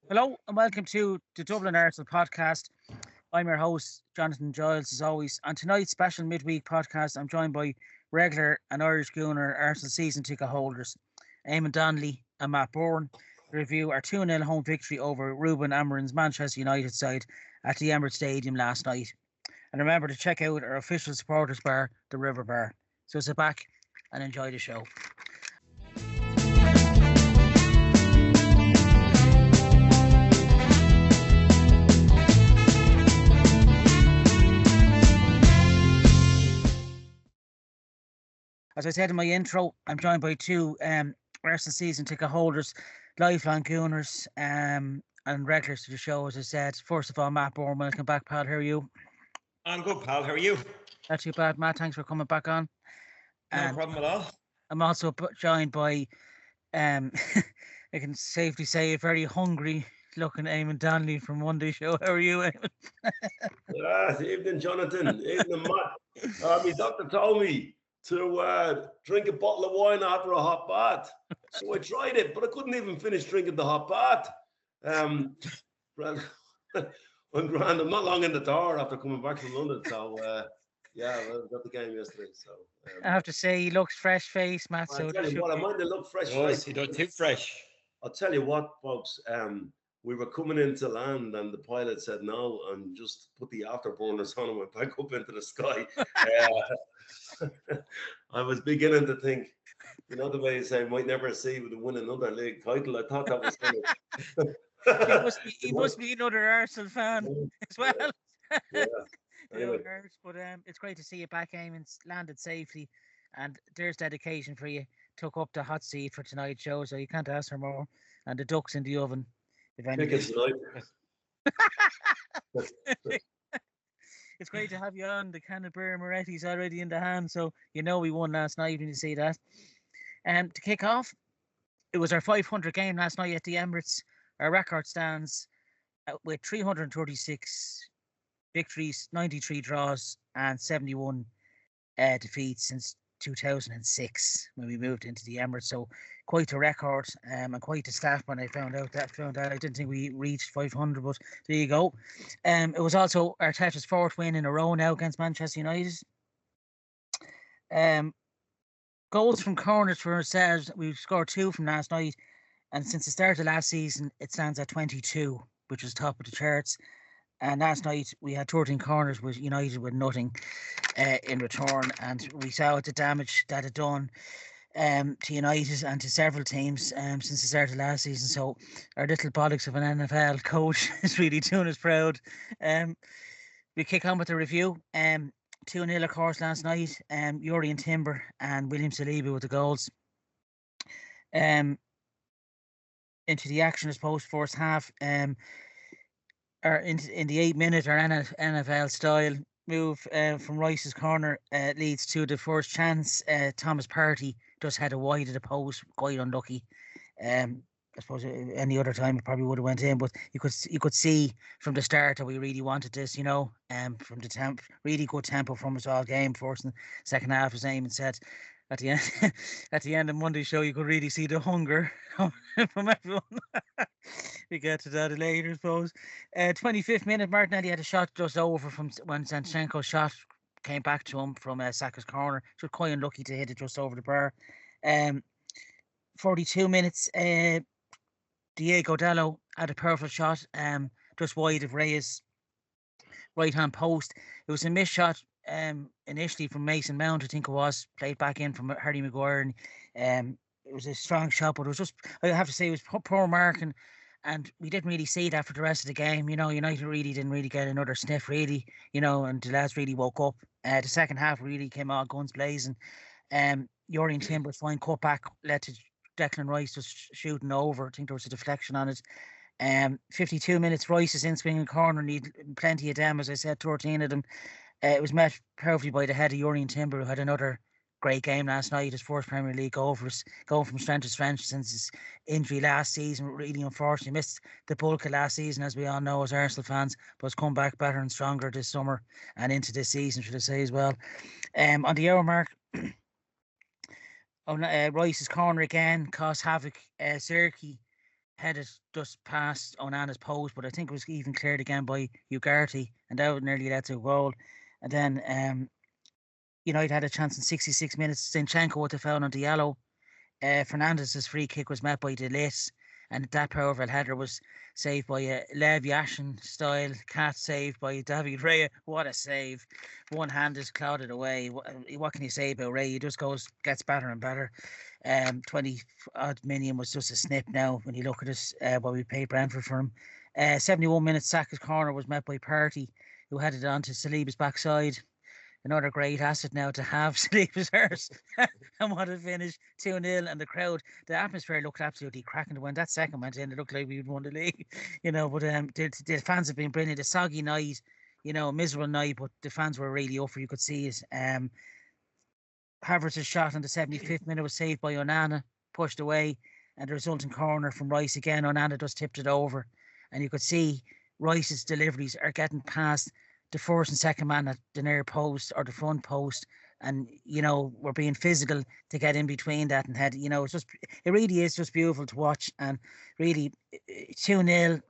Hello and welcome to the Dublin Arsenal podcast. I'm your host, Jonathan Giles, as always. On tonight's special midweek podcast, I'm joined by regular and Irish Gooner Arsenal season ticket holders, Eamon Donnelly and Matt Bourne, to review our 2-0 home victory over Ruben Amorim's Manchester United side at the Emirates Stadium last night. And remember to check out our official supporters bar, the River Bar. So sit back and enjoy the show. As I said in my intro, I'm joined by two Arsenal season ticket holders, lifelong gooners, and regulars to the show, as I said. First of all, Matt Bourne, welcome back, pal. How are you? I'm good, pal. How are you? Not too bad, Matt. Thanks for coming back on. No And problem at all. I'm also joined by, um, I can safely say, a very hungry looking Eamon Donnelly from Monday Show. How are you, Eamon? Evening, Jonathan. Evening, Matt. My doctor told me to drink a bottle of wine after a hot bath. So I tried it, but I couldn't even finish drinking the hot bath. Well, I'm grand. I'm not long in the door after coming back from London. So, yeah, I got the game yesterday. So I have to say, he looks fresh faced, Matt. I'll So tell you what, I might have looked fresh. You don't too fresh. I'll tell you what, folks. We were coming into land and the pilot said no and just put the afterburners on and went back up into the sky. I was beginning to think, you know, the way you say, might never see with win another league title. I thought that was kind of. he must be another Arsenal fan as well. Yeah. Anyway. But it's great to see you back, Eamon's landed safely, and there's dedication for you. Took up the hot seat for tonight's show, so you can't ask for more. And the duck's in the oven. Tickets tonight. It's great to have you on. The Canterbury Moretti's already in the hand, so you know we won last night when you see that. To kick off, it was our 500 game last night at the Emirates. Our record stands with 336 victories, 93 draws, and 71 defeats since 2006 when we moved into the Emirates. So quite a record and quite a stat when I found out. I didn't think we reached 500, but there you go. It was also Arteta's fourth win in a row now against Manchester United. Goals from corners for ourselves, we scored 2 from last night, and since the start of last season it stands at 22, which is top of the charts. And last night we had 13 corners with United with nothing in return, and we saw the damage that it done to United and to several teams since the start of last season. So our little bollocks of an NFL coach is really doing us proud. We kick on with the review. 2-0 of course last night. Jurrien Timber and William Saliba with the goals. Into the action, I suppose, first half. Or in the 8-minute or NFL style move from Rice's corner leads to the first chance. Thomas Partey just had a wide of the post, quite unlucky. I suppose any other time it probably would have went in, but you could see from the start that we really wanted this, you know, from the really good tempo from us all game. First and second half, as Eamon said. At the end of Monday's show, you could really see the hunger from everyone. We get to that later, I suppose. 25th minute, Martinelli had a shot just over from when Zinchenko's shot came back to him from Saka's corner. So quite unlucky to hit it just over the bar. 42 minutes, Diego Dallo had a perfect shot, just wide of Reyes' right-hand post. It was a missed shot initially from Mason Mount, I think it was, played back in from Harry Maguire, and it was a strong shot, but it was just, I have to say, it was poor marking, and we didn't really see that for the rest of the game. You know, United really didn't really get another sniff, really, you know, and the lads really woke up. The second half really came on guns blazing. Jurrien Timber's fine cutback led to Declan Rice just shooting over. I think there was a deflection on it. 52 minutes, Rice is in swinging corner, need plenty of them, as I said, 13 of them. It was met perfectly by the head of Jurrien Timber, who had another great game last night, his first Premier League goal for us, going from strength to strength since his injury last season. Really unfortunately missed the bulk of last season, as we all know as Arsenal fans, but has come back better and stronger this summer and into this season, should I say, as well. On the hour mark, Rice's corner again caused havoc. Serki headed just past Onana's post, but I think it was even cleared again by Ugarte, and that nearly led to a goal. And then United had a chance in 66 minutes. Zinchenko with the foul on Diallo. Fernandez's free kick was met by De Ligt, and that powerful header was saved by a Lev Yashin style cat save by David Raya. What a save! One hand is clouded away. What can you say about Raya? He just gets better and better. 20 odd million was just a snip now when you look at us. What we paid Brentford for him. 71 minutes, Saka's corner was met by Party, who headed on to Saliba's backside. Another great asset now to have, Saliba's hers. And what a finish, 2-0, and the atmosphere looked absolutely cracking. When that second went in, it looked like we'd won the league, but the fans have been brilliant. A soggy night, a miserable night, but the fans were really up for, you could see it. Havertz's shot on the 75th minute was saved by Onana, pushed away, and the resulting corner from Rice again. Onana just tipped it over, and you could see Rice's deliveries are getting past the first and second man at the near post or the front post, and we're being physical to get in between that and head. It really is just beautiful to watch, and really 2-0.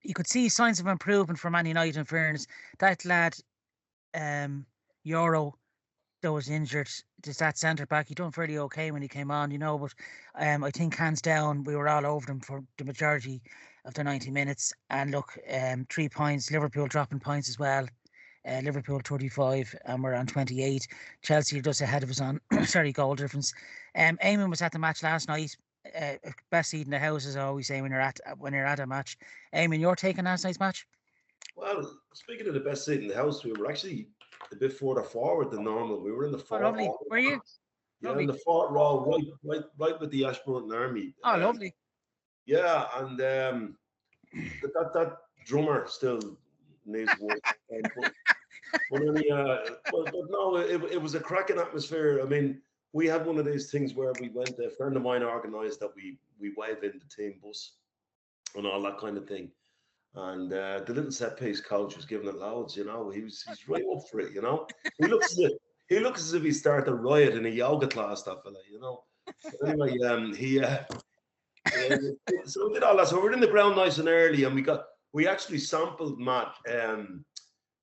You could see signs of improvement from Man United. In fairness, that lad, Euro, that was injured, just that centre back, he done fairly okay when he came on, but I think hands down we were all over them for the majority of the 90 minutes. And look, 3 points, Liverpool dropping points as well. Liverpool 35 and we're on 28. Chelsea are just ahead of us on goal difference. Eamon was at the match last night. Best seat in the house, as I always say when you're at a match. Eamon, your take on last night's match? Well, speaking of the best seat in the house, we were actually a bit further forward than normal. We were in the fourth. Oh, lovely. Were you? Yeah, lovely. In the fourth row, right with the Ashburton Army. Oh, lovely. Yeah, and that drummer still needs work. but no, it was a cracking atmosphere. I mean, we had one of these things where we went. A friend of mine organised that we waved in the team bus and all that kind of thing. And the little set piece coach was giving it loads, he's right up for it, He looks as if he started a riot in a yoga class, that fella, But anyway, so we did all that. So we're in the ground nice and early, and we actually sampled, Matt.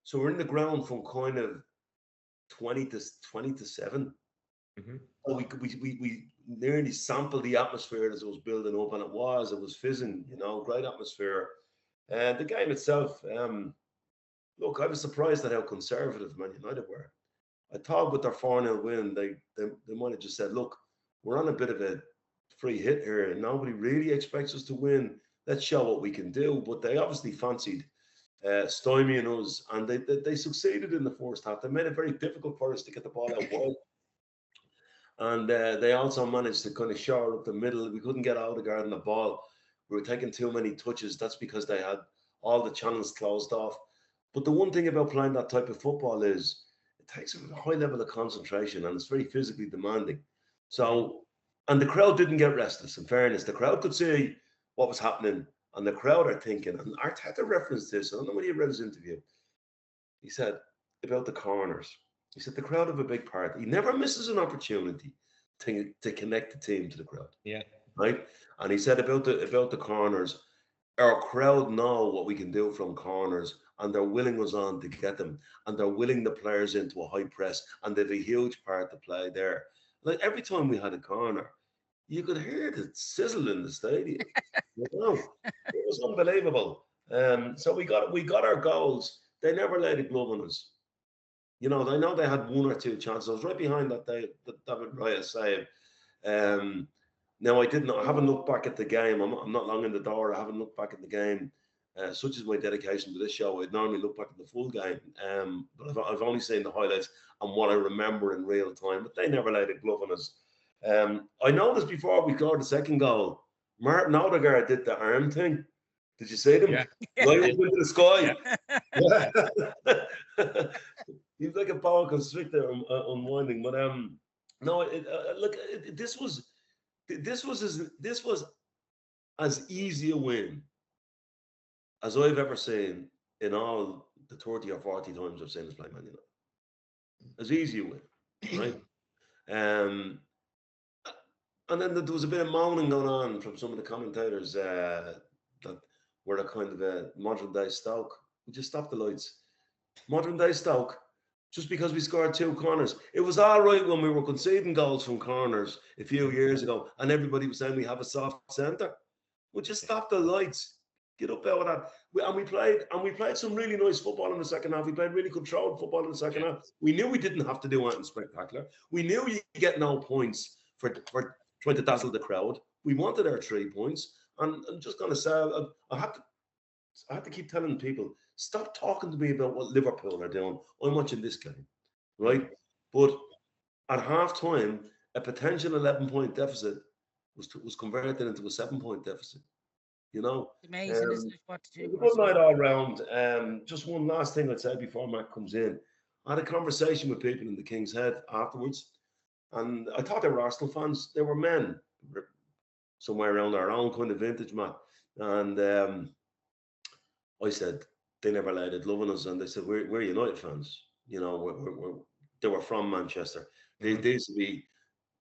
So we're in the ground from kind of 20 to 7. Mm-hmm. So we nearly sampled the atmosphere as it was building up, and it was fizzing, great atmosphere. And the game itself, look, I was surprised at how conservative Man United were. I thought with their 4-0 win, they might have just said, look, we're on a bit of a free hit here, and nobody really expects us to win. Let's show what we can do. But they obviously fancied stymieing us, and they succeeded in the first half. They made it very difficult for us to get the ball out wide. And they also managed to kind of shore up the middle. We couldn't get out of guarding the ball. We were taking too many touches. That's because they had all the channels closed off. But the one thing about playing that type of football is it takes a high level of concentration, and it's very physically demanding. So, and the crowd didn't get restless, in fairness. The crowd could see what was happening, and the crowd are thinking, and Arteta referenced this, I don't know when he read his interview. He said about the corners. He said the crowd have a big part. He never misses an opportunity to connect the team to the crowd. Yeah. Right. And he said about the corners, our crowd know what we can do from corners, and they're willing us on to get them, and they're willing the players into a high press, and they've a huge part to play there. Like every time we had a corner, you could hear the sizzle in the stadium. It was unbelievable. So we got our goals. They never laid a glove on us. I know they had 1 or 2 chances. I was right behind that David Raya save. Now I haven't looked back at the game. I'm not long in the door. I haven't looked back at the game. Such is my dedication to this show. I'd normally look back at the full game. But I've only seen the highlights and what I remember in real time. But they never laid a glove on us. I noticed before we scored the second goal, Martin Odegaard did the arm thing. Did you see them? Yeah. Right up into the sky. Yeah. He's like a boa constrictor unwinding. But no, look, this was as easy a win as I've ever seen in all the 30 or 40 times I've seen us play Man United. As easy a win, right? And then there was a bit of moaning going on from some of the commentators that were a kind of a modern day Stoke. We just stopped the lights. Modern day Stoke, just because we scored 2 corners. It was all right when we were conceding goals from corners a few years ago, and everybody was saying we have a soft centre. We just stopped the lights. Get up out of that. We played some really nice football in the second half. We played really controlled football in the second half. We knew we didn't have to do anything spectacular. We knew you get no points for trying to dazzle the crowd. We wanted our 3 points. And I'm just going to say, I have to keep telling people, stop talking to me about what Liverpool are doing. I'm watching this game, right? But at half time, a potential 11-point deficit was converted into a 7-point deficit. You know, amazing, isn't it? What to do? it was a good night all round. Just one last thing I'd say before Matt comes in. I had a conversation with people in the King's Head afterwards, and I thought they were Arsenal fans. They were men, somewhere around our own kind of vintage, Matt. And I said they never laid it loving us, and they said we're United fans. You know, they were from Manchester. They used to be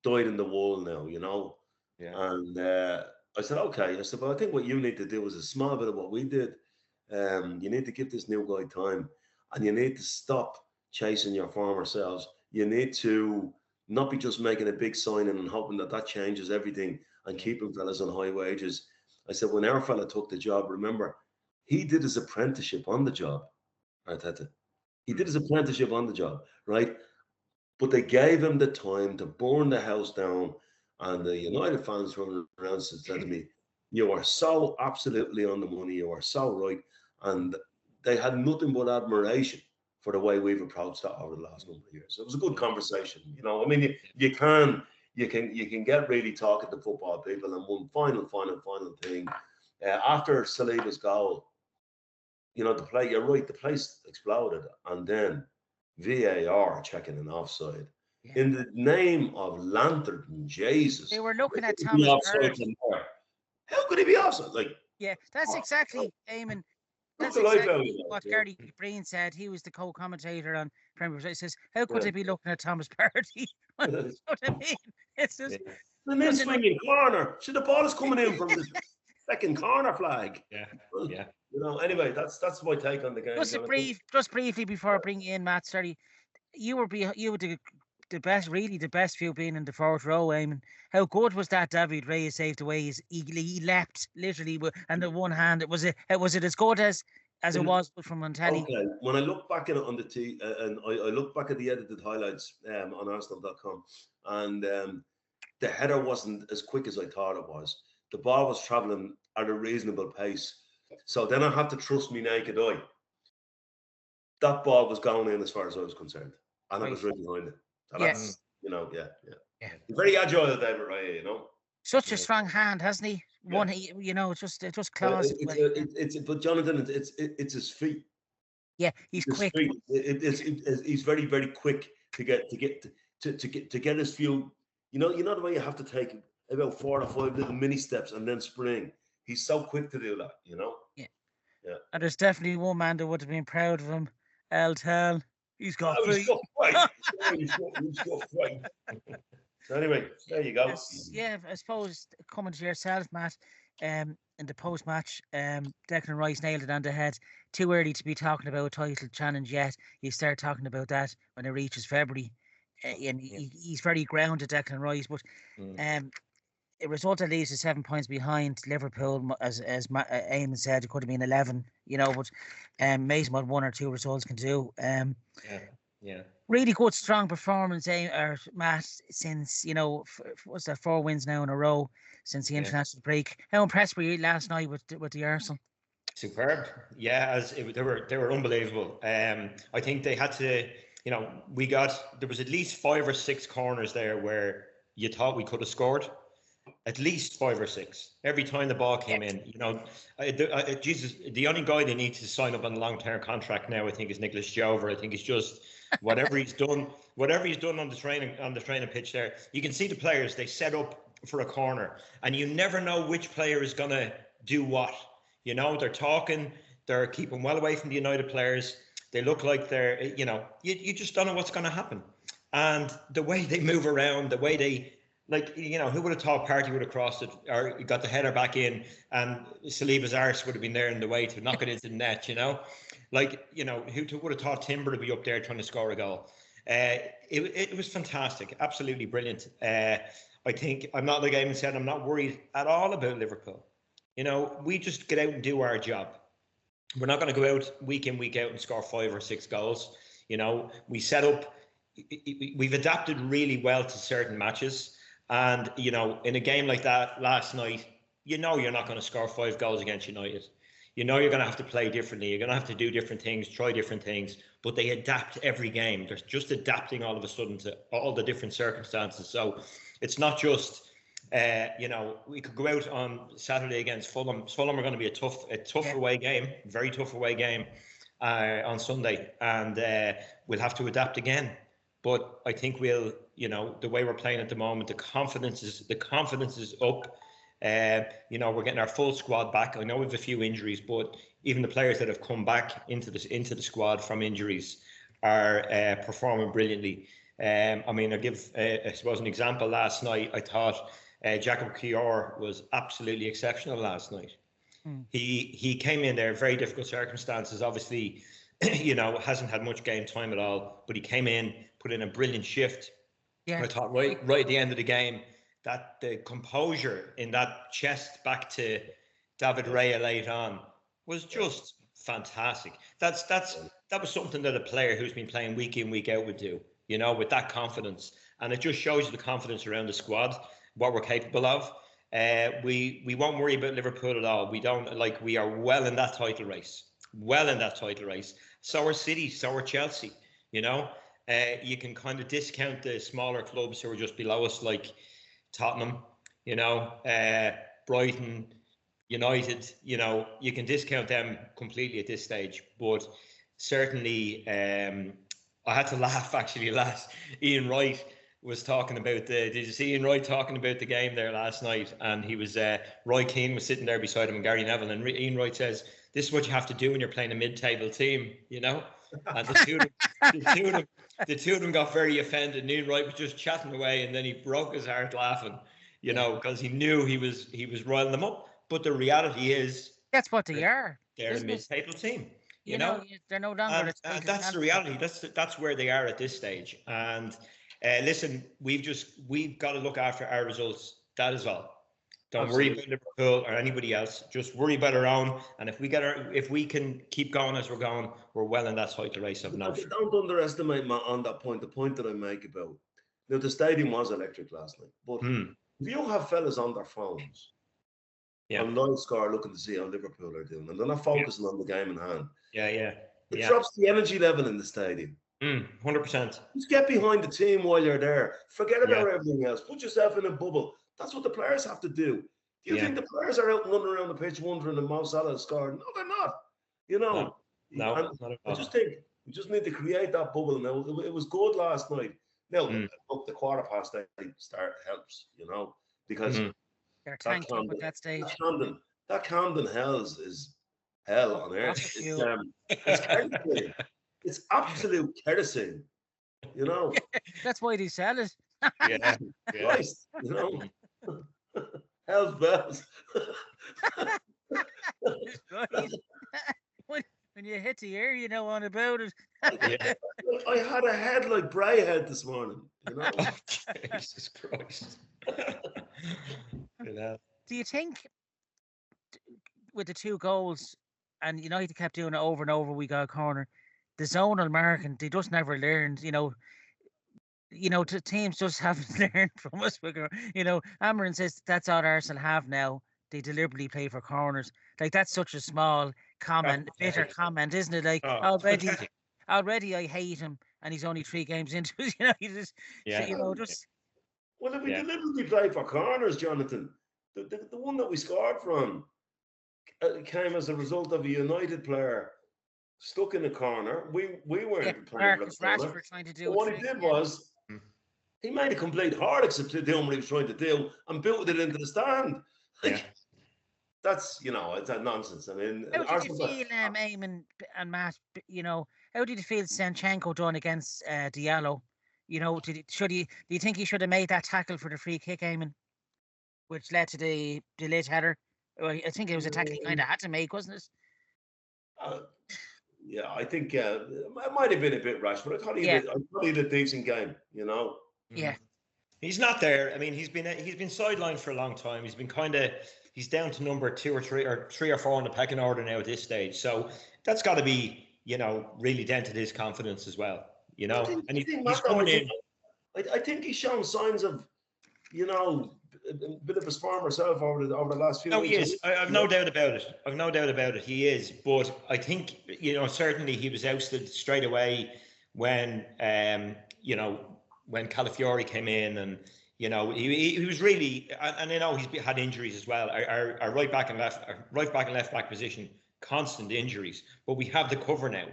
dyed in the wool now. You know, and I said okay. I said, but I think what you need to do is a small bit of what we did. You need to give this new guy time, and you need to stop chasing your former selves. You need to not be just making a big signing and hoping that changes everything and keeping fellas on high wages. I said, when our fella took the job, remember, he did his apprenticeship on the job. Arteta. He did his apprenticeship on the job, right? But they gave him the time to burn the house down. And the United fans running around said to me, you are so absolutely on the money. You are so right. And they had nothing but admiration for the way we've approached that over the last number of years. It was a good conversation. You know, I mean, you can get really talking to football people. And one final thing, after Saliba's goal, you know, you're right, the place exploded, and then VAR checking an offside. Yeah. In the name of Lantern Jesus, they were looking at Thomas Partey. How could he be offside? Like, yeah, that's exactly, Eamon. That's exactly what Gary Breen said. He was the co-commentator on Premier League. He says, how could they be looking at Thomas Partey? What I mean? It's just the men swinging corner. So the ball is coming in from the second corner flag. Yeah. You know, anyway, that's my take on the game. Just briefly before I bring in Matt, sorry, you were the best view being in the fourth row, Eamon. How good was that David Reyes saved away? He leapt literally, and the one hand. Was it as good as it was from Montelli? Okay, when I look back at it on the T, and I look back at the edited highlights on Arsenal.com, and the header wasn't as quick as I thought it was. The ball was traveling at a reasonable pace. So then I have to trust me naked eye. That ball was going in as far as I was concerned. And I was right behind it. So that's, you know, yeah. He's very agile, David Raya, you know. Such a strong hand, hasn't he? One, you know, it just claws. But Jonathan, it's his feet. Yeah, he's quick. He's very, very quick to get his few. You know the way you have to take about 4 or 5 little mini steps and then spring. He's so quick to do that, you know? Yeah. And there's definitely one man that would have been proud of him, El Tel. He's got feet. He's got right. So anyway, there you go. Yeah, I suppose coming to yourself, Matt, in the post-match, Declan Rice nailed it on the head. Too early to be talking about a title challenge yet. You start talking about that when it reaches February. And he's very grounded, Declan Rice, but it resulted leaves us 7 points behind Liverpool, as Eamon said. It could have been 11, you know, but amazing what 1 or 2 results can do. Really good, strong performance, Matt, since, you know, what's that, 4 wins now in a row since the international break. How impressed were you last night with the Arsenal? Superb. Yeah, they were unbelievable. I think they had to, you know, there was at least 5 or 6 corners there where you thought we could have scored. At least 5 or 6 every time the ball came in. You know, Jesus, the only guy they need to sign up on a long-term contract now, I think, is Nicholas Jover. I think it's just whatever he's done on the training pitch there. You can see the players, they set up for a corner, and you never know which player is gonna do what. You know, they're talking, they're keeping well away from the United players. They look like they're, you know, you just don't know what's going to happen. And the way they move around, the way they Like, you know, who would have thought Party would have crossed it or got the header back in and Saliba's arse would have been there in the way to knock it into the net, you know? Like, you know, who would have thought Timber to be up there trying to score a goal? It was fantastic, absolutely brilliant. I think I'm not, like Eamon said, I'm not worried at all about Liverpool. You know, we just get out and do our job. We're not going to go out week in, week out and score 5 or 6 goals. You know, we set up, we've adapted really well to certain matches. And, you know, in a game like that last night, you know you're not going to score 5 goals against United. You know you're going to have to play differently. You're going to have to do different things, try different things. But they adapt every game. They're just adapting all of a sudden to all the different circumstances. So it's not just, you know, we could go out on Saturday against Fulham. Fulham are going to be a tough away game, very tough away game on Sunday. And we'll have to adapt again. But I think we'll, you know, the way we're playing at the moment, the confidence is up. You know, we're getting our full squad back. I know we have a few injuries, but even the players that have come back into the squad from injuries are performing brilliantly. I mean, I'll give, I suppose, an example. Last night, I thought Jacob Kior was absolutely exceptional last night. He came in there, very difficult circumstances. Obviously, you know, hasn't had much game time at all, but he came in, put in a brilliant shift. Yeah. I thought right at the end of the game, that the composure in that chest back to David Raya late on was just fantastic. That was something that a player who's been playing week in, week out would do, you know, with that confidence. And it just shows you the confidence around the squad, what we're capable of. We won't worry about Liverpool at all. We don't, like, we are well in that title race. So are City, so are Chelsea, you know. You can kind of discount the smaller clubs who are just below us, like Tottenham, you know, Brighton, United, you know, you can discount them completely at this stage. But certainly, I had to laugh actually last. Ian Wright was talking about did you see Ian Wright talking about the game there last night? And he was, Roy Keane was sitting there beside him and Gary Neville. And Ian Wright says, this is what you have to do when you're playing a mid-table team, you know? And the two of them got very offended. And Ian Wright was just chatting away, and then he broke his heart laughing, you know, because he knew he was riling them up. But the reality is, that's what they are. They're a mid-table team. You know, they're no longer. And that's the reality. That's where they are at this stage. And listen, we've got to look after our results. That as well. Don't worry about Liverpool or anybody else. Just worry about our own. And if we can keep going as we're going, we're well in that title race. Don't underestimate on that point. The point that I make about the stadium was electric last night. But if you have fellas on their phones, on live score looking to see how Liverpool are doing, and they're not focusing on the game in hand, it drops the energy level in the stadium. 100%. Just get behind the team while you're there. Forget about everything else. Put yourself in a bubble. That's what the players have to do. Do you think the players are out running around the pitch wondering if Mo Salah scored? No, they're not. You know. No, not at all. I just think we just need to create that bubble now. It was good last night. Now, look, the quarter past 8 start helps, you know, because they're tanked up at that stage. That Camden Hells is hell on earth. It's kerosene. It's absolute kerosene. You know. That's why they sell it. Christ, you know. Hell's bells. When you hit the air, you know all about it. I had a head like Bray head this morning. You know. Oh, Jesus Christ. Do you think with the 2 goals, and United kept doing it over and over, we got a corner, the zonal marking, they just never learned, teams just haven't learned from us. Amorim says that's all Arsenal have now. They deliberately play for corners. Like, that's such a small comment, bitter comment, isn't it? Like, already I hate him, and he's only 3 games into it. Well, if we deliberately play for corners, Jonathan, the one that we scored from came as a result of a United player stuck in the corner. We weren't playing for the corner. Trying to do what he did was he made a complete Horlicks of doing what he was trying to do and built it into the stand. That's, it's that nonsense. I mean, how did you feel, Eamon and Matt? How did you feel Sanchenko done against Diallo? You know, do you think he should have made that tackle for the free kick, Eamon, which led to the late header? Well, I think it was a tackle he kind of had to make, wasn't it? Yeah, I think it might have been a bit rash, but I thought he had a decent game. You know. Yeah. He's not there. I mean, he's been sidelined for a long time. He's been he's down to number 2 or 3 or 3 or 4 in the pecking order now at this stage. So that's got to be, really dented his confidence as well. And he's coming in. I think he's shown signs of, a bit of a form himself over the last few weeks. He is. I've no doubt about it. He is. But I think, certainly he was ousted straight away when, when Calafiori came in, and he was really, and he's had injuries as well. Our right back and left back position, constant injuries. But we have the cover now.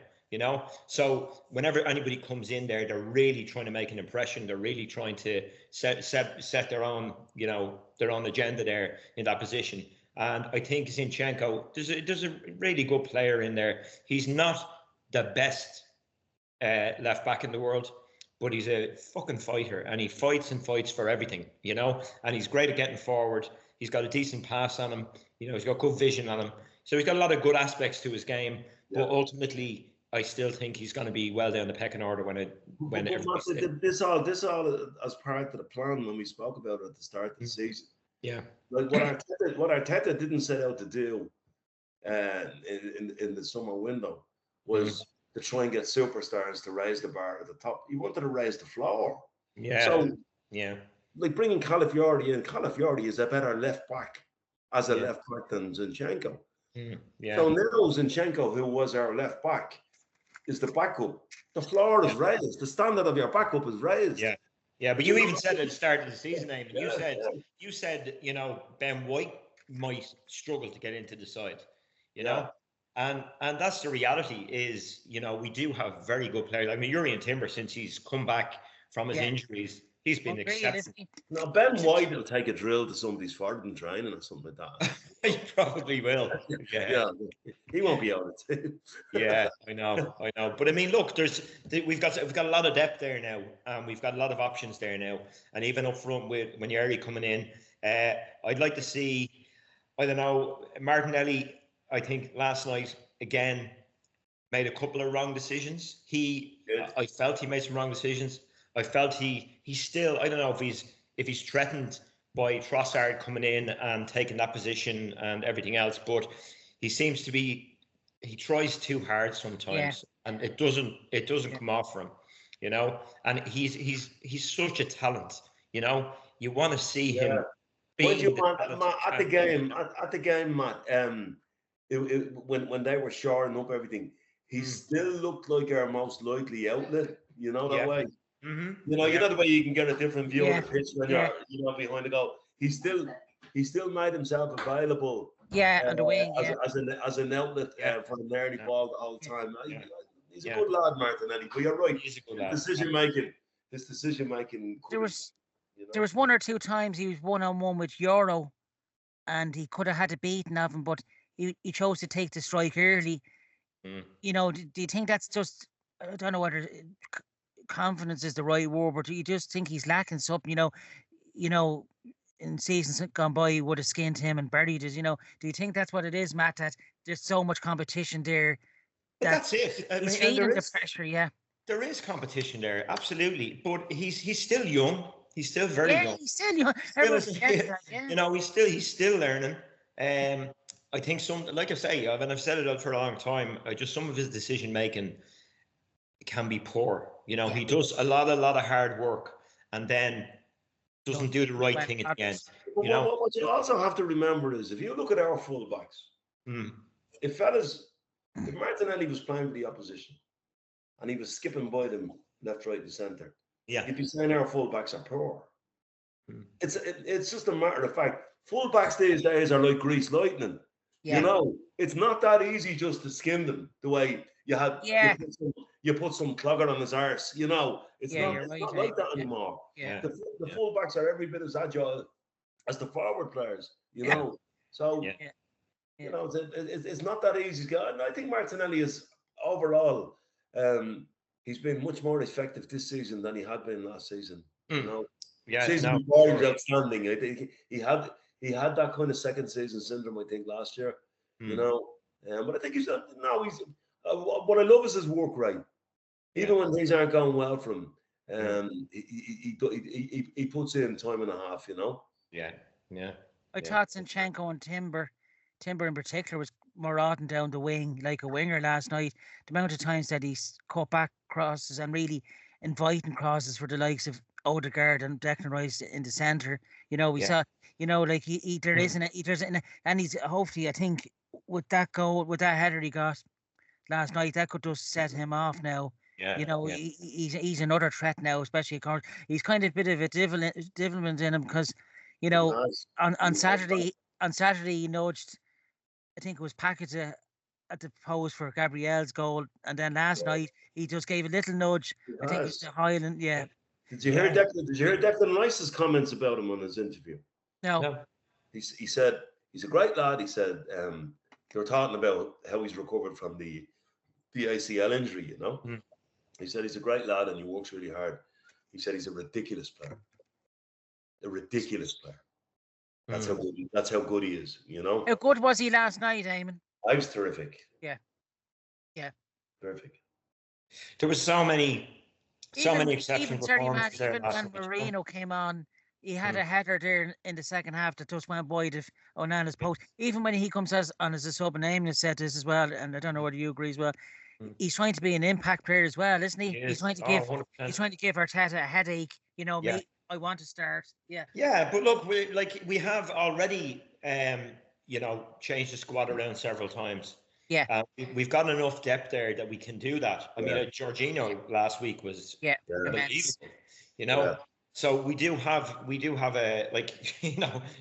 So whenever anybody comes in there, they're really trying to make an impression. They're really trying to set their own, their own agenda there in that position. And I think Zinchenko, there's a really good player in there. He's not the best left back in the world, but he's a fucking fighter, and he fights for everything, and he's great at getting forward. He's got a decent pass on him. He's got good vision on him. So he's got a lot of good aspects to his game, but ultimately, I still think he's going to be well down the pecking order when this all as part of the plan when we spoke about it at the start of the season. Yeah, like what Arteta didn't set out to do in the summer window was to try and get superstars to raise the bar at the top. He wanted to raise the floor. Yeah. So like bringing Calafiori in. Calafiori is a better left back as a left back than Zinchenko. Yeah. So now Zinchenko, who was our left back, is the backup. The floor is raised. The standard of your backup is raised. Yeah. Yeah, but you even said at the start of the season, Eamon, you said, Ben White might struggle to get into the side, and that's the reality is, we do have very good players. I mean, Urian Timber, since he's come back from his injuries, he's been exceptional. Now, Ben White will take a drill to somebody's foreign training or something like that. He probably will. Yeah, he won't be able to. Yeah, I know. But I mean, look, we've got a lot of depth there now. We've got a lot of options there now, and even up front with Manieri coming in, I'd like to see. I don't know, Martinelli. I think last night again made a couple of wrong decisions. I felt he made some wrong decisions. I felt he still. I don't know if he's threatened by Trossard coming in and taking that position and everything else, but he seems to be. He tries too hard sometimes, and it doesn't come off for him, And he's such a talent, You want to see him. At the game, Matt. When they were shoring up everything, he still looked like our most likely outlet. That way. Mm-hmm. You know the way you can get a different view of the pitch when you're behind the goal. He still made himself available. On the wing. As an outlet for the nearly ball the whole time. He's a good lad, Martinelli. But you're right. He's a good lad. This decision making. There was one or two times he was 1-on-1 with Euro, and he could have had a beating of him, but he chose to take the strike early. Do you think that's just? I don't know whether confidence is the right word, but do you just think he's lacking something? In seasons gone by, he would have skinned him and buried it. Do you think that's what it is, Matt? That there's so much competition there. That's it. He's feeling the pressure. Yeah. There is competition there, absolutely, but he's still young. He's still very young. He's still young. He's still learning. I think like I say, I've said it for a long time. Some of his decision making can be poor. He does a lot of hard work and then doesn't do the right thing at the end. What you also have to remember is if you look at our fullbacks, if Martinelli was playing for the opposition and he was skipping by them left, right, and centre, you'd be saying our fullbacks are poor. It's just a matter of fact. Fullbacks these days are like greased lightning. It's not that easy just to skin them the way you had. You put some clogger on his arse. It's not like that anymore. The fullbacks are every bit as agile as the forward players. So it's not that easy. And I think Martinelli is overall he's been much more effective this season than he had been last season. You know, Yeah, season no, before he was outstanding. I think he had that kind of second season syndrome. I think last year. You know, but I think he's what I love is his work rate. Even when things aren't going well for him, he puts in time and a half. You know. Yeah. I thought Zinchenko and Timber in particular, was marauding down the wing like a winger last night. The amount of times that he's cut back crosses and really inviting crosses for the likes of Odegaard and Declan Rice in the centre. You know, we saw, you know, like and he's hopefully, I think, with that goal, with that header he got last night, that could just set him off now. Yeah. You know, he's another threat now, especially he's kind of a bit of a devilment in him because, you know, on Saturday he nudged, I think it was Package at the post for Gabriel's goal, and then last night he just gave a little nudge. I think it's the Highland. Yeah. Did you hear Declan Rice's comments about him on his interview? No. He said he's a great lad. He said they were talking about how he's recovered from the ACL injury. You know, he said he's a great lad and he works really hard. He said he's a ridiculous player. A ridiculous player. That's how good. That's how good he is. You know. How good was he last night, Eamon? I was terrific. Yeah. Terrific. There was so many exceptional performances there. Even when Marino came on, he had a header there in the second half that just went wide of Onana's post. Even when he comes on as a sub, and Eamon has said this as well, and I don't know whether you agree as well. He's trying to be an impact player as well, isn't he? He's trying to give Arteta a headache. You know, I want to start. Yeah. Yeah, but look, we have already changed the squad around several times. Yeah. We've got enough depth there that we can do that. I mean, Jorginho last week was unbelievable. You know. Yeah. So we do have a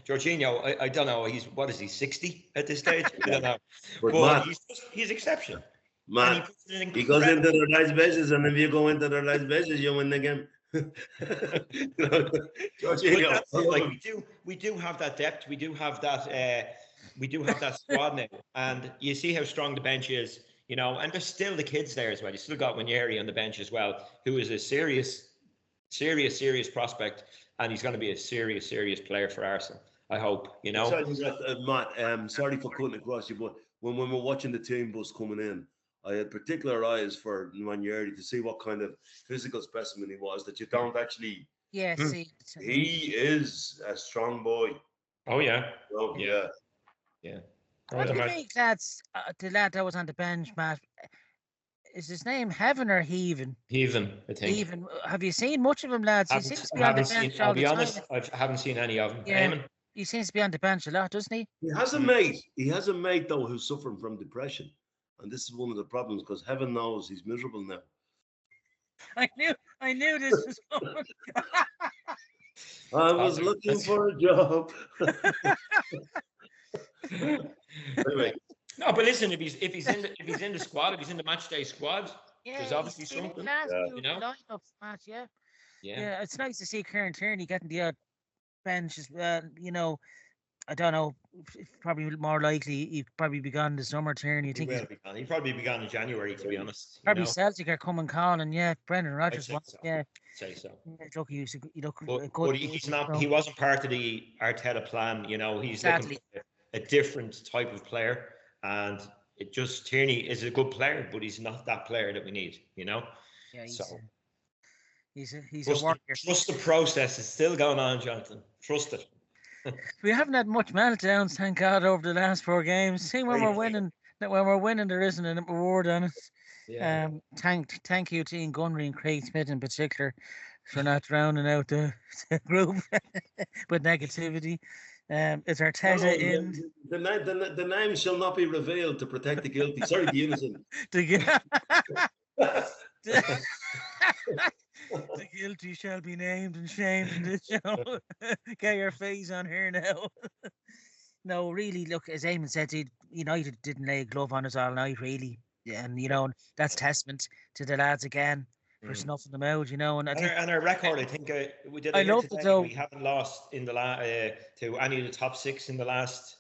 Jorginho. I don't know. He's 60 at this stage? I don't know. But he's exceptional. Man, he goes into the nice bases, and if you go into the nice bases, you win the game. We do have that depth. We do have that squad now, and you see how strong the bench is. You know, and there's still the kids there as well. You still got Ranieri on the bench as well, who is a serious prospect, and he's going to be a serious player for Arsenal. I hope. You know. Matt, sorry for cutting across you, but when we were watching the team bus coming in, I had particular eyes for Ranieri to see what kind of physical specimen he was that you don't actually. Yeah, see. He is a strong boy. Oh yeah. Oh yeah. What do you think, lads? The lad that was on the bench, Matt. Is his name Heaven or Heaven? Heaven, I think. Heaven. Have you seen much of him, lads? He seems to be on the bench I'll be honest, I haven't seen any of him. Yeah. He seems to be on the bench a lot, doesn't he? He has a mate. He has a mate though who's suffering from depression. And this is one of the problems because heaven knows he's miserable now. I knew this was coming. I was looking for a job. Anyway. No, but listen, if he's in the squad, if he's in the match day squad, there's obviously something. You know? Lineups match, yeah. It's nice to see Kieran Tierney getting the odd bench as well. You know, I don't know. Probably more likely he'd probably be gone this summer. Tierney, I think he'd probably be gone in January, to be honest. Probably Celtic are coming calling. Yeah, Brendan Rodgers wants. Yeah, say so. Look, he look good. But he's not. He wasn't part of the Arteta plan. You know, he's looking for a different type of player, and Tierney is a good player, but he's not that player that we need. You know. Yeah. He's a worker. Trust the process. It's still going on, Jonathan. Trust it. We haven't had much meltdowns, thank God, over the last 4 games. See, when we're winning, there isn't a reward on it. Yeah. Thank you to Ian Gunry and Craig Smith in particular for not drowning out the group with negativity. Is Arteta in? The name shall not be revealed to protect the guilty. Sorry, the innocent. The guilty shall be named and shamed in this show. Get your face on here now. No, really, look, as Eamon said, United didn't lay a glove on us all night, really. Yeah, and, that's testament to the lads again for snuffing them out, And our record, I think, we did. I love it, though. We haven't lost in the to any of the top 6 in the last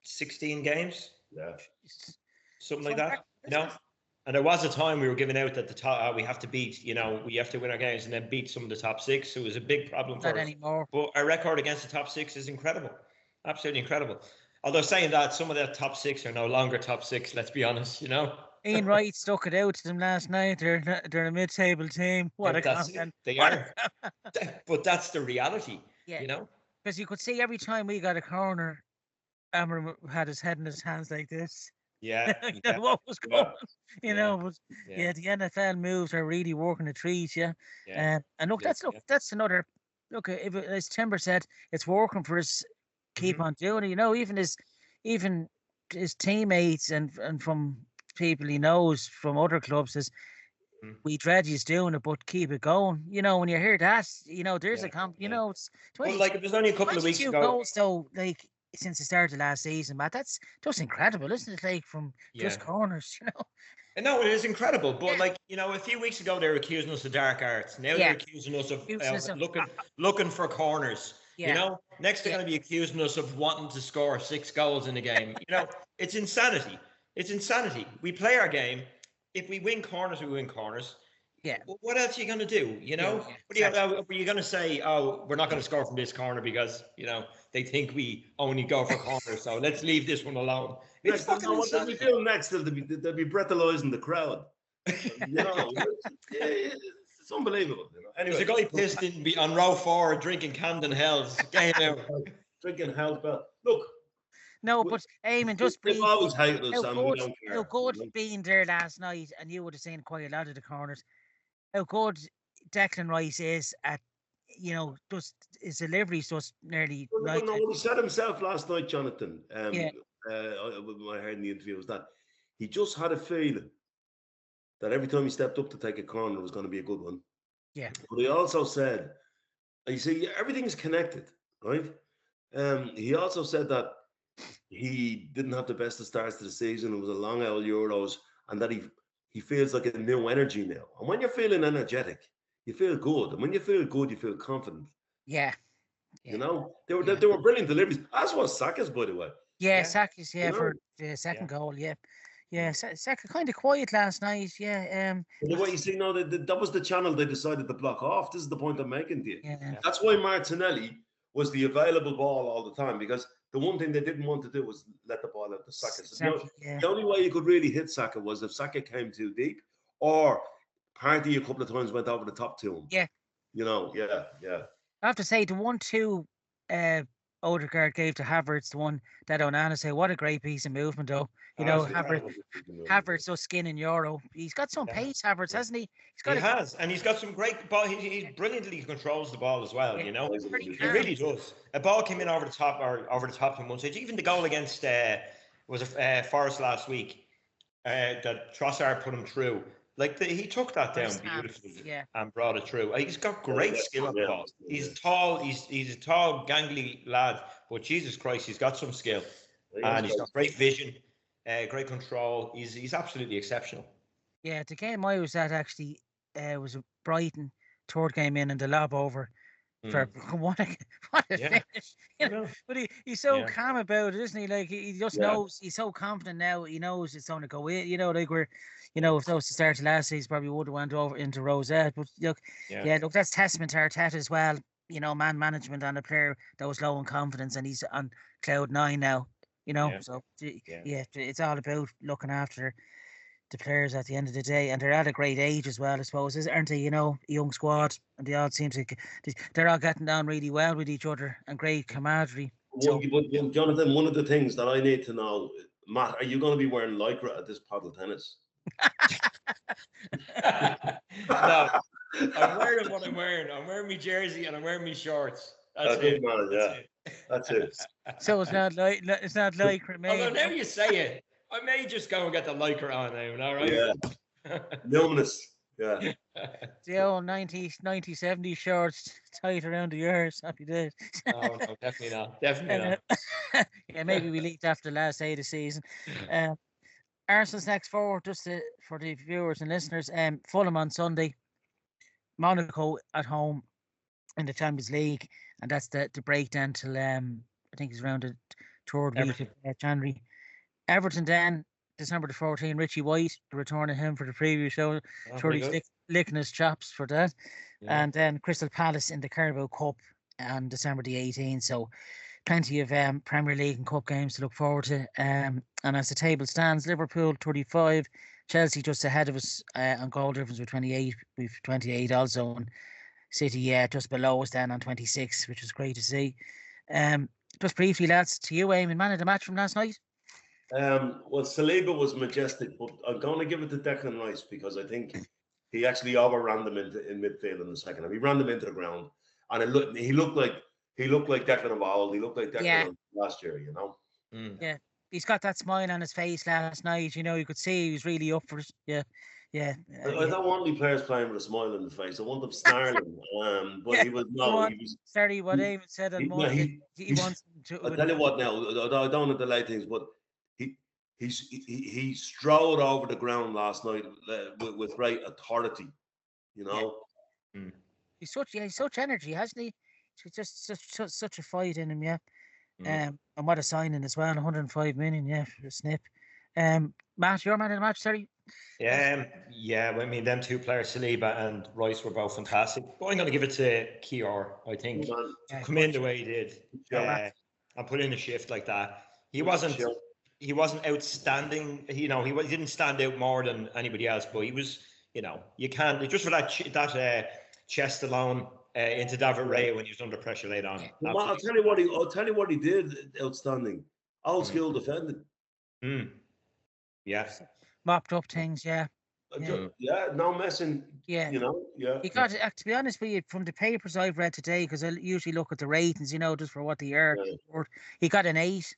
16 games. Yeah. Something like that, And there was a time we were giving out that the top, we have to beat, we have to win our games and then beat some of the top six. So it was a big problem for Not us. anymore. But our record against the top six is incredible. Absolutely incredible. Although saying that, some of the top six are no longer top six, let's be honest, Ian Wright stuck it out to them last night. They're a mid-table team. What a comment. They are. But that's the reality, Yeah. Because you could see every time we got a corner, Amber had his head in his hands like this. Yeah. What was going on? But the NFL moves are really working a treat, and look, that's another look. If as Timber said, it's working for us. Keep on doing it. Even his teammates and from people he knows from other clubs says we dread he's doing it, but keep it going. When you hear that, there's a it's 20, well, like it was only a couple of weeks ago. Goals though, like since the start of last season, Matt, that's just incredible, isn't it? Like from just corners, No, it is incredible. But a few weeks ago they were accusing us of dark arts. Now they're accusing us of looking for corners. Next they're going to be accusing us of wanting to score 6 goals in a game. It's insanity. It's insanity. We play our game. If we win corners, we win corners. Yeah. What else are you going to do? Are you going to say, oh, we're not going to score from this corner because, they think we only go for corners. So let's leave this one alone. It's fucking what they'll be doing next, they'll be breathalyzing the crowd. It's unbelievable. Anyway, there's a guy pissed in on row 4 drinking Camden Hells. Game out. Drinking Hells, but look. No, but Eamon, just they've always hated us, and we don't care. How good being there last night, and you would have seen quite a lot of the corners. How good Declan Rice is at, just his delivery's just nearly. Well, what he said himself last night, Jonathan. I heard in the interview was that he just had a feeling that every time he stepped up to take a corner, it was going to be a good one. Yeah. But he also said, you see, everything's connected, right? He also said that he didn't have the best of starts to the season. It was a long old Euros, and that he feels like a new energy now. And when you're feeling energetic, you feel good. And when you feel good, you feel confident. Yeah. They were brilliant deliveries. As was Saka's, by the way. Yeah, Saka's, for the second goal, Yeah, Saka kind of quiet last night. Yeah. What you see now, that was the channel they decided to block off. This is the point I'm making to you. Yeah. That's why Martinelli was the available ball all the time, because the one thing they didn't want to do was let the ball out to Saka. So the only way you could really hit Saka was if Saka came too deep, or Partey a couple of times went over the top to him. Yeah. I have to say, the 1-2 Odegaard gave to Havertz, the one that Onana said, what a great piece of movement, though. Havertz, so skin in Euro. He's got some pace, Havertz, hasn't he? And he's got some great ball. He brilliantly controls the ball as well. He really does. A ball came in over the top from one stage. Even the goal against Forest last week, that Trossard put him through. He took that down beautifully and brought it through. He's got great skill on the ball. He's tall. He's a tall, gangly lad. But Jesus Christ, he's got some skill, and he's got great vision, great control. He's absolutely exceptional. Yeah, the game I was at actually was a Brighton third game in, and the lob over. For what a finish! But he's so calm about it, isn't he? Like he just knows. He's so confident now. He knows it's going to go in. If that was the start of last season, probably would have went over into Rosette. But look, that's testament to Arteta as well. Man management on a player that was low in confidence, and he's on cloud 9 now. So it's all about looking after the players at the end of the day, and they're at a great age as well, I suppose, aren't they? A young squad, and they all seem to they're all getting down really well with each other and great camaraderie. Jonathan, one of the things that I need to know, Matt, are you going to be wearing lycra at this paddle tennis? No, I'm wearing what I'm wearing. I'm wearing my jersey and I'm wearing my shorts. That's it. Man, that's it. So it's not lycra, mate. Although now you say it, I may just go and get the lycra on now, all right? Yeah. Luminous. Yeah. The old 90, 70 shorts tight around the ears. Happy days. No, definitely not. Definitely not. Yeah, maybe we leaked after the last day of the season. Arsenal's next forward, just for the viewers and listeners. Fulham on Sunday. Monaco at home in the Champions League. And that's the breakdown till, I think it's around the third week of January. Everton then December the 14th, Richie White, the return of him for the previous show. Sure, very he's good. licking his chops for that. Yeah. And then Crystal Palace in the Carabao Cup on December the 18th. So plenty of Premier League and Cup games to look forward to. And as the table stands, Liverpool 35, Chelsea just ahead of us on goal difference with 28. We've 28 also, and City just below us then on 26, which is great to see. Just briefly, lads, to you, Eamon, man of the match from last night. Well, Saliba was majestic, but I'm going to give it to Declan Rice because I think he actually overran them in midfield in the second half. He ran them into the ground, and he looked like Declan of old. He looked like Declan of last year, you know. Yeah, he's got that smile on his face last night. You know, you could see he was really up for it. Yeah. I don't want any players playing with a smile on the face. I want them snarling. But he was no. He was. Sorry, what Eamon said on Monday. He wants to. I tell you what now. I don't want to delay things, but he strode over the ground last night with great authority. You know. Yeah. He's such energy, hasn't he? He's just such a fight in him, yeah. And what a signing as well, 105 million, yeah, for a snip. Matt, your man of the match, sorry. Yeah. I mean, them two players, Saliba and Rice, were both fantastic. But I'm going to give it to Kior. I think to come in the way he did and put in a shift like that. He wasn't outstanding. You know, he didn't stand out more than anybody else. But he was, you know, you can't just for that chest alone into David Ray when he was under pressure late on. Well, I'll tell you what he did outstanding. Old school defending. Yeah. Mopped up things, no messing. Yeah. You know, He got, to be honest with you, from the papers I've read today, because I usually look at the ratings, you know, just for what they are. Yeah. He got an 8.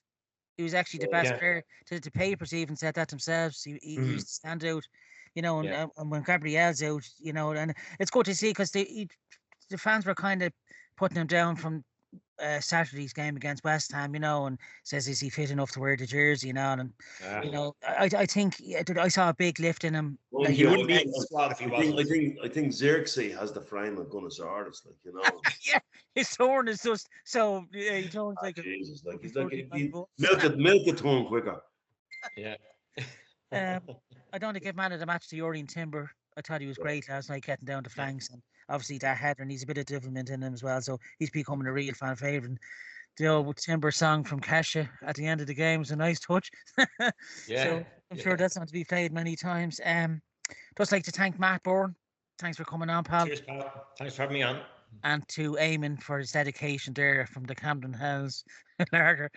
He was actually the best player. The papers even said that themselves. He used to stand out, you know, and when Gabriel's out, you know, and it's good to see because the fans were kind of putting him down from Saturday's game against West Ham, you know, and says, is he fit enough to wear the jersey, you know? And you know, I think I saw a big lift in him. Well, he wouldn't be in the squad if he wasn't. I think Xerxes has the frame of Gunnosaurus, like, you know. Yeah, his horn is just so. Yeah, he turns like Jesus, milk a tongue quicker. Yeah. I don't want to give man of the match to Urian Timber. I thought he was great last night, getting down the flanks, and obviously that header, and he's a bit of development in him as well. So he's becoming a real fan favourite. The old Timber song from Kesha at the end of the game was a nice touch. So I'm sure that's not to be played many times. Just like to thank Matt Bourne. Thanks for coming on, pal. Cheers, pal. Thanks for having me on. And to Eamon for his dedication there from the Camden Hills. Larder,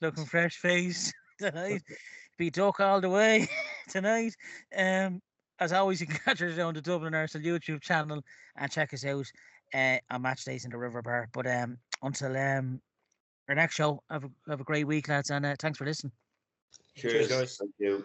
looking fresh face tonight. Be duck all the way tonight. As always, you can catch us on the Dublin Arsenal YouTube channel and check us out on match days in the River Bar. But until our next show, have a great week, lads, and thanks for listening. Cheers, guys. Thank you.